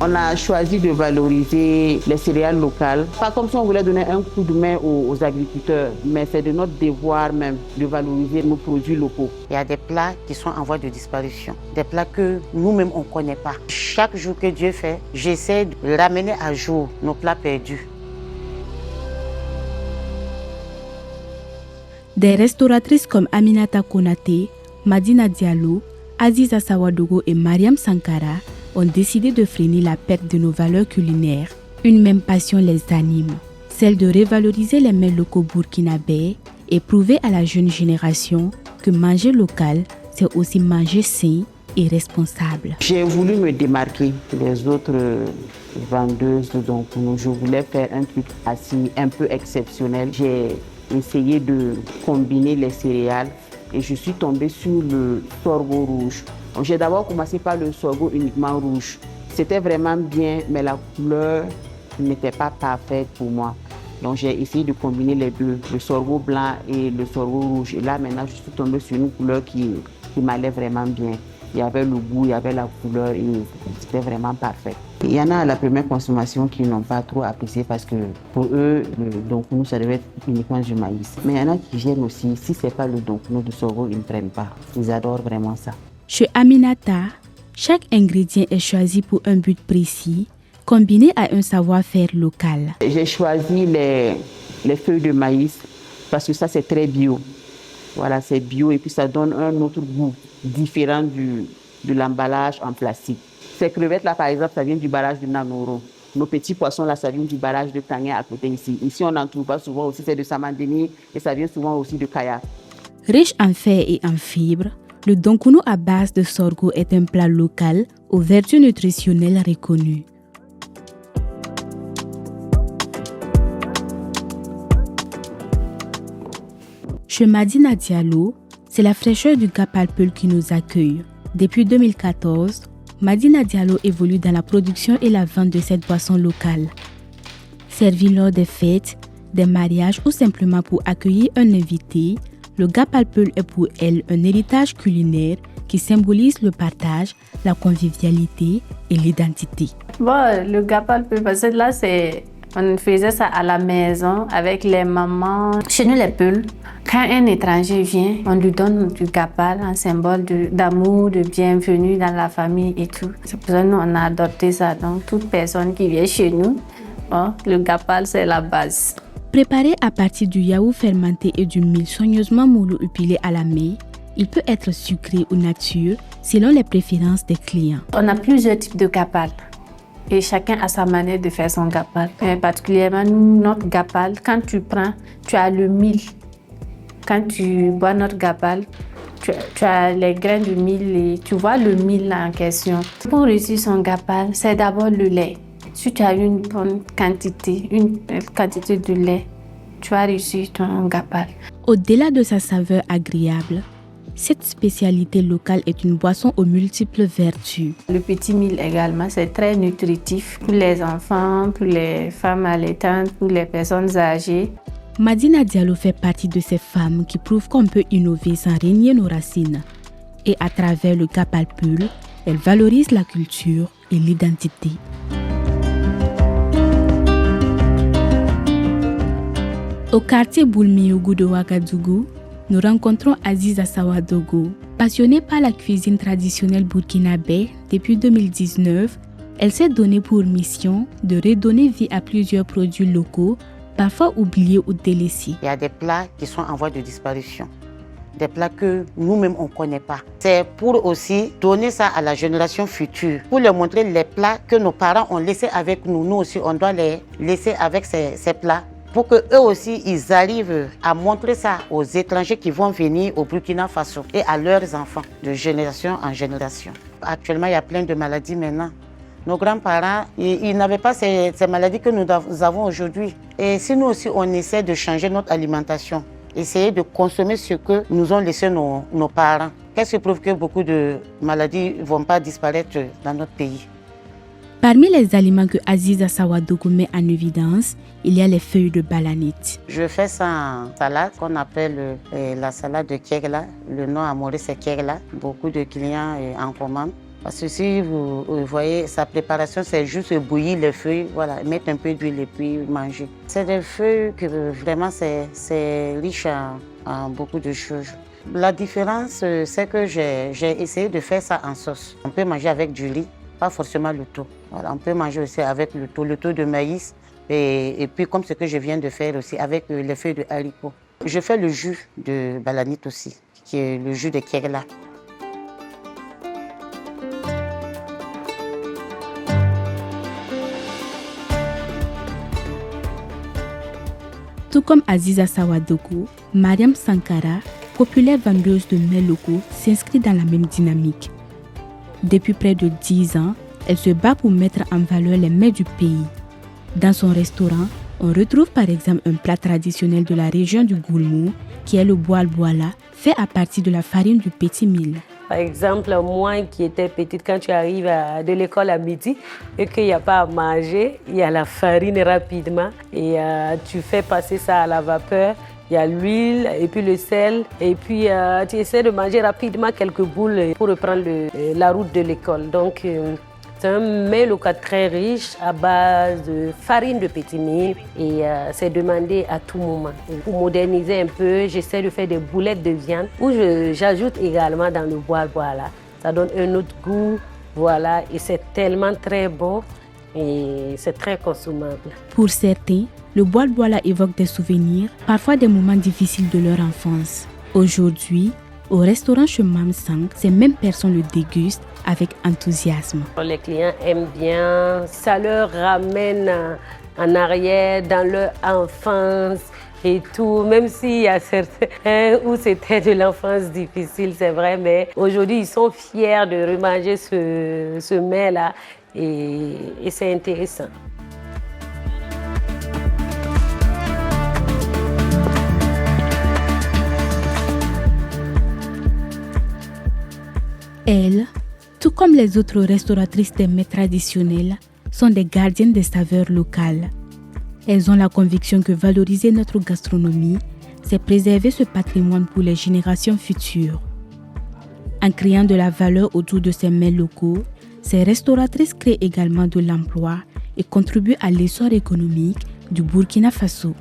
On a choisi de valoriser les céréales locales, pas comme si on voulait donner un coup de main aux agriculteurs, mais c'est de notre devoir même de valoriser nos produits locaux. Il y a des plats qui sont en voie de disparition, des plats que nous-mêmes on ne connaît pas. Chaque jour que Dieu fait, j'essaie de ramener à jour nos plats perdus. Des restauratrices comme Aminata Konaté, Madina Diallo, Aziza Sawadogo et Mariam Sankara ont décidé de freiner la perte de nos valeurs culinaires. Une même passion les anime, celle de revaloriser les mets locaux burkinabés et prouver à la jeune génération que manger local, c'est aussi manger sain et responsable. J'ai voulu me démarquer des autres vendeuses, donc je voulais faire un truc assez un peu exceptionnel. J'ai essayé de combiner les céréales et je suis tombée sur le sorgho rouge. J'ai d'abord commencé par le sorgho uniquement rouge. C'était vraiment bien, mais la couleur n'était pas parfaite pour moi. Donc j'ai essayé de combiner les deux, le sorgho blanc et le sorgho rouge. Et là maintenant, je suis tombée sur une couleur qui m'allait vraiment bien. Il y avait le goût, il y avait la couleur et c'était vraiment parfait. Il y en a à la première consommation qui n'ont pas trop apprécié parce que pour eux, le donkuno, ça devait être uniquement du maïs. Mais il y en a qui viennent aussi, si ce n'est pas le donkuno de sorgho, ils ne prennent pas. Ils adorent vraiment ça. Chez Aminata, chaque ingrédient est choisi pour un but précis, combiné à un savoir-faire local. J'ai choisi les feuilles de maïs parce que ça c'est très bio. Voilà, c'est bio et puis ça donne un autre goût différent de l'emballage en plastique. Ces crevettes-là, par exemple, ça vient du barrage de Nanoro. Nos petits poissons-là, ça vient du barrage de Tangé à côté ici. Ici, on n'en trouve pas souvent aussi, c'est de Samandeni et ça vient souvent aussi de Kaya. Riche en fer et en fibres, le donkuno à base de sorgho est un plat local aux vertus nutritionnelles reconnues. Chez Madina Diallo, c'est la fraîcheur du Gapalpeul qui nous accueille. Depuis 2014, Madina Diallo évolue dans la production et la vente de cette boisson locale. Servi lors des fêtes, des mariages ou simplement pour accueillir un invité, le Gapalpeul est pour elle un héritage culinaire qui symbolise le partage, la convivialité et l'identité. Bon, le Gapalpeul, parce que là, on faisait ça à la maison avec les mamans. Chez nous, les Peuls, quand un étranger vient, on lui donne du Gapal, un symbole d'amour, de bienvenue dans la famille et tout. C'est pour ça que nous, on a adopté ça. Donc, toute personne qui vient chez nous, bon, le Gapal, c'est la base. Préparé à partir du yaourt fermenté et du mil soigneusement moulu ou pilé à la main, il peut être sucré ou nature selon les préférences des clients. On a plusieurs types de Gapal et chacun a sa manière de faire son Gapal. Particulièrement, notre Gapal, quand tu prends, tu as le mil. Quand tu bois notre Gapal, tu as les grains de mil et tu vois le mil en question. Pour réussir son Gapal, c'est d'abord le lait. Si tu as une bonne quantité, de lait, tu vas réussir ton Gapal. Au-delà de sa saveur agréable, cette spécialité locale est une boisson aux multiples vertus. Le petit mil également, c'est très nutritif pour les enfants, pour les femmes allaitantes, pour les personnes âgées. Madina Diallo fait partie de ces femmes qui prouvent qu'on peut innover sans renier nos racines. Et à travers le Gapalpeul, elle valorise la culture et l'identité. Au quartier Boulmiougou de Ouagadougou, nous rencontrons Aziza Sawadogo. Passionnée par la cuisine traditionnelle burkinabé depuis 2019, elle s'est donnée pour mission de redonner vie à plusieurs produits locaux, parfois oubliés ou délaissés. Il y a des plats qui sont en voie de disparition, des plats que nous-mêmes on ne connaît pas. C'est pour aussi donner ça à la génération future, pour leur montrer les plats que nos parents ont laissés avec nous. Nous aussi, on doit les laisser avec ces plats, pour qu'eux aussi, ils arrivent à montrer ça aux étrangers qui vont venir au Burkina Faso et à leurs enfants, de génération en génération. Actuellement, il y a plein de maladies maintenant. Nos grands-parents, ils n'avaient pas ces maladies que nous avons aujourd'hui. Et si nous aussi, on essaie de changer notre alimentation, essayer de consommer ce que nous ont laissé nos parents, qu'est-ce qui prouve que beaucoup de maladies ne vont pas disparaître dans notre pays? Parmi les aliments que Aziza Sawadogo met en évidence, il y a les feuilles de balanite. Je fais ça en salade qu'on appelle la salade de Kegla. Le nom amoureux c'est Kegla. Beaucoup de clients en commandent. Parce que si vous voyez, sa préparation, c'est juste bouillir les feuilles, voilà, mettre un peu d'huile et puis manger. C'est des feuilles que vraiment c'est riche en beaucoup de choses. La différence, c'est que j'ai essayé de faire ça en sauce. On peut manger avec du riz, pas forcément le taux. Voilà, on peut manger aussi avec le taux de maïs et puis comme ce que je viens de faire aussi avec les feuilles de haricot. Je fais le jus de balanite aussi, qui est le jus de Kegla. Tout comme Aziza Sawadogo, Mariam Sankara, populaire vendeuse de mets locaux, s'inscrit dans la même dynamique. Depuis près de 10 ans, elle se bat pour mettre en valeur les mets du pays. Dans son restaurant, on retrouve par exemple un plat traditionnel de la région du Goulmou, qui est le boal-boala, fait à partir de la farine du petit mil. Par exemple, moi qui étais petite, quand tu arrives de l'école à midi et qu'il n'y a pas à manger, il y a la farine rapidement et tu fais passer ça à la vapeur. Il y a l'huile et puis le sel et puis tu essaies de manger rapidement quelques boules pour reprendre la route de l'école. Donc c'est un mets local très riche à base de farine de petit mil et c'est demandé à tout moment. Pour moderniser un peu, j'essaie de faire des boulettes de viande où j'ajoute également dans le bois-bois. Ça donne un autre goût, voilà, et c'est tellement très bon et c'est très consommable. Pour certains, le bois-bois évoque des souvenirs, parfois des moments difficiles de leur enfance. Aujourd'hui, au restaurant chez Mamsang, ces mêmes personnes le dégustent avec enthousiasme. Les clients aiment bien, ça leur ramène en arrière dans leur enfance et tout, même s'il y a certains où c'était de l'enfance difficile, c'est vrai, mais aujourd'hui ils sont fiers de remanger ce mets-là et c'est intéressant. Elles, tout comme les autres restauratrices des mets traditionnels, sont des gardiennes des saveurs locales. Elles ont la conviction que valoriser notre gastronomie, c'est préserver ce patrimoine pour les générations futures. En créant de la valeur autour de ces mets locaux, ces restauratrices créent également de l'emploi et contribuent à l'essor économique du Burkina Faso.